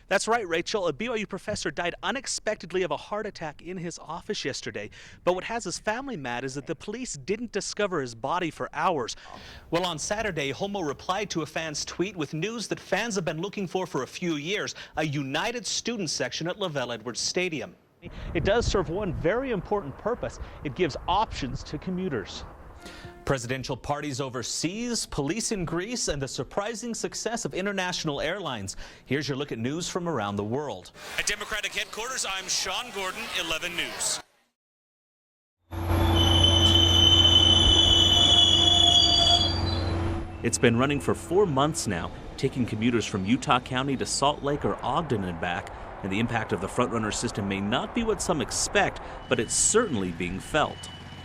That's right, Rachel. A BYU professor died unexpectedly of a heart attack in his office yesterday. But what has his family mad is that the police didn't discover his body for hours. Well, on Saturday, Homo replied to a fan's tweet with news that fans have been looking for a few years, a united student section at LaVell-Edwards Stadium. It does serve one very important purpose. It gives options to commuters. Presidential parties overseas, police in Greece, and the surprising success of international airlines. Here's your look at news from around the world. At Democratic headquarters, I'm Shaun Gordon, 11 News. It's been running for 4 months now, taking commuters from Utah County to Salt Lake or Ogden and back. And the impact of the FrontRunner system may not be what some expect, but it's certainly being felt.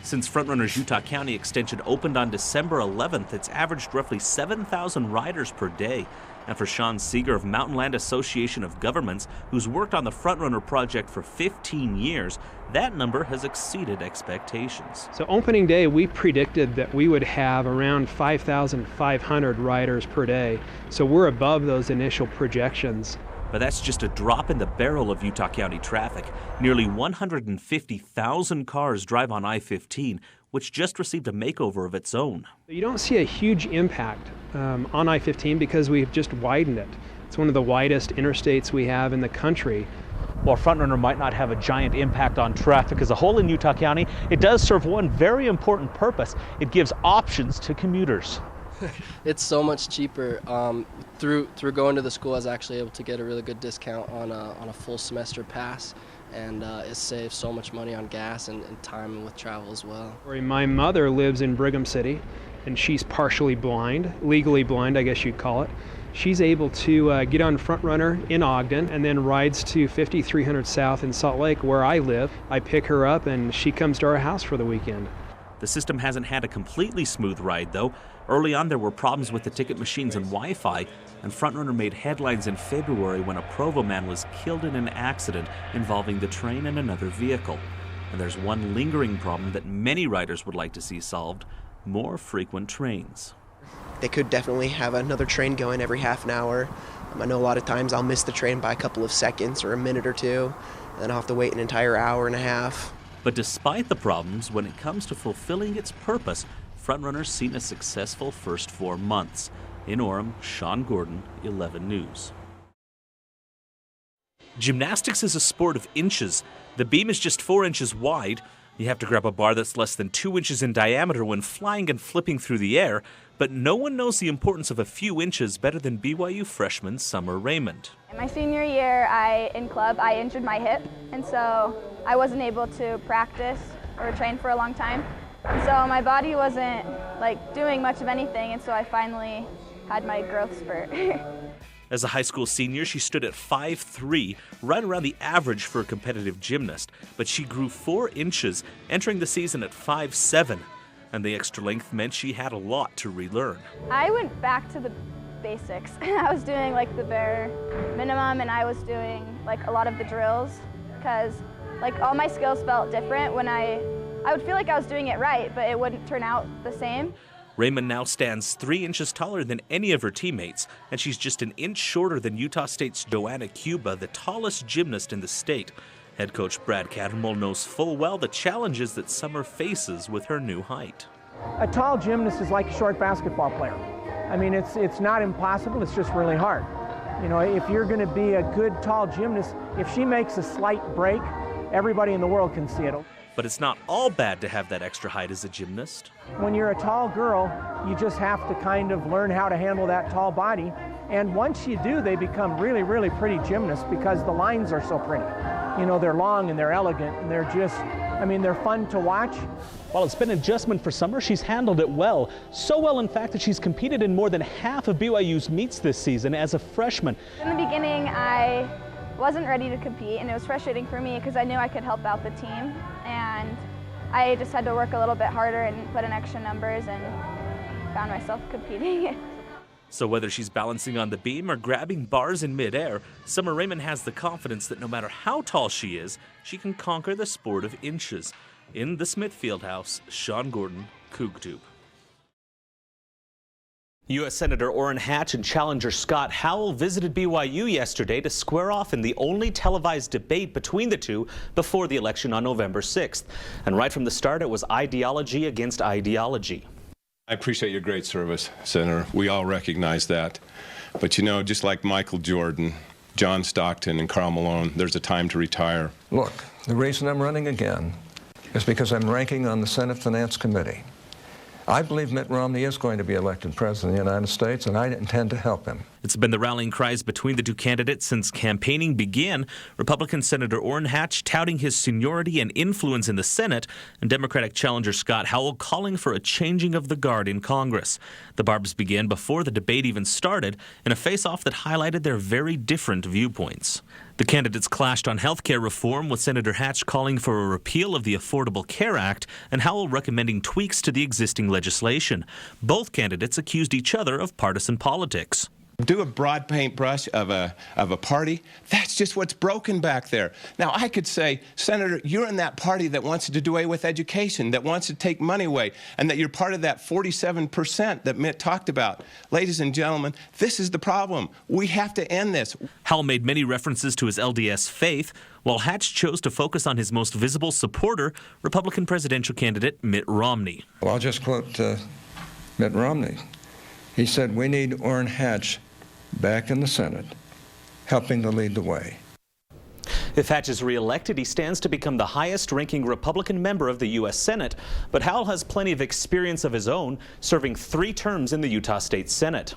Since FrontRunner's Utah County extension opened on December 11th, it's averaged roughly 7,000 riders per day. And for Shaun Seeger of Mountainland Association of Governments, who's worked on the FrontRunner project for 15 years, that number has exceeded expectations. So opening day, we predicted that we would have around 5,500 riders per day. So we're above those initial projections. But that's just a drop in the barrel of Utah County traffic. Nearly 150,000 cars drive on I-15, which just received a makeover of its own. You don't see a huge impact on I-15 because we've just widened it. It's one of the widest interstates we have in the country. While FrontRunner might not have a giant impact on traffic as a whole in Utah County, it does serve one very important purpose. It gives options to commuters. It's so much cheaper. Through going to the school, I was actually able to get a really good discount on a full semester pass, and it saves so much money on gas and time with travel as well. My mother lives in Brigham City, and she's partially blind, legally blind, I guess you'd call it. She's able to get on FrontRunner in Ogden and then rides to 5300 South in Salt Lake, where I live. I pick her up, and she comes to our house for the weekend. The system hasn't had a completely smooth ride, though. Early on, there were problems with the ticket machines and Wi-Fi, and FrontRunner made headlines in February when a Provo man was killed in an accident involving the train and another vehicle. And there's one lingering problem that many riders would like to see solved: more frequent trains. They could definitely have another train going every half an hour. I know a lot of times I'll miss the train by a couple of seconds or a minute or two, and then I'll have to wait an entire hour and a half. But despite the problems, when it comes to fulfilling its purpose, FrontRunner's seen a successful first 4 months. In Orem, Shaun Gordon, 11 News. Gymnastics is a sport of inches. The beam is just 4 inches wide. You have to grab a bar that's less than 2 inches in diameter when flying and flipping through the air. But no one knows the importance of a few inches better than BYU freshman Summer Raymond. In my senior year, in club, I injured my hip, and so I wasn't able to practice or train for a long time. And so my body wasn't doing much of anything, and so I finally had my growth spurt. As a high school senior, she stood at 5'3", right around the average for a competitive gymnast. But she grew 4 inches, entering the season at 5'7", and the extra length meant she had a lot to relearn. I went back to the basics. I was doing the bare minimum, and I was doing a lot of the drills because all my skills felt different when I would feel like I was doing it right, but it wouldn't turn out the same. Raymond now stands 3 inches taller than any of her teammates, and she's just an inch shorter than Utah State's Joanna Cuba, the tallest gymnast in the state. Head coach Brad Cattermole knows full well the challenges that Summer faces with her new height. A tall gymnast is like a short basketball player. I mean, it's not impossible, it's just really hard. You know, if you're going to be a good tall gymnast, if she makes a slight break, everybody in the world can see it. But it's not all bad to have that extra height as a gymnast. When you're a tall girl, you just have to kind of learn how to handle that tall body. And once you do, they become really, really pretty gymnasts because the lines are so pretty. You know, they're long and they're elegant and they're just, they're fun to watch. While it's been an adjustment for Summer, she's handled it well. So well, in fact, that she's competed in more than half of BYU's meets this season as a freshman. In the beginning, I wasn't ready to compete, and it was frustrating for me because I knew I could help out the team, and I just had to work a little bit harder and put in extra numbers and found myself competing. So whether she's balancing on the beam or grabbing bars in midair, Summer Raymond has the confidence that no matter how tall she is, she can conquer the sport of inches. In the Smith Fieldhouse, Shaun Gordon, KBYU. U.S. Senator Orrin Hatch and challenger Scott Howell visited BYU yesterday to square off in the only televised debate between the two before the election on November 6th. And right from the start, it was ideology against ideology. I appreciate your great service, Senator. We all recognize that. But you know, just like Michael Jordan, John Stockton, and Karl Malone, there's a time to retire. Look, the reason I'm running again is because I'm ranking on the Senate Finance Committee. I believe Mitt Romney is going to be elected President of the United States, and I intend to help him. It's been the rallying cries between the two candidates since campaigning began. Republican Senator Orrin Hatch touting his seniority and influence in the Senate, and Democratic challenger Scott Howell calling for a changing of the guard in Congress. The barbs began before the debate even started in a face-off that highlighted their very different viewpoints. The candidates clashed on health care reform, with Senator Hatch calling for a repeal of the Affordable Care Act and Howell recommending tweaks to the existing legislation. Both candidates accused each other of partisan politics. Do a broad paintbrush of a party. That's just what's broken back there. Now, I could say, Senator, you're in that party that wants to do away with education, that wants to take money away, and that you're part of that 47% that Mitt talked about. Ladies and gentlemen, this is the problem. We have to end this. Howell made many references to his LDS faith, while Hatch chose to focus on his most visible supporter, Republican presidential candidate Mitt Romney. Well, I'll just quote Mitt Romney. He said, "We need Orrin Hatch back in the Senate, helping to lead the way." If Hatch is reelected, he stands to become the highest-ranking Republican member of the U.S. Senate. But Howell has plenty of experience of his own, serving 3 terms in the Utah State Senate.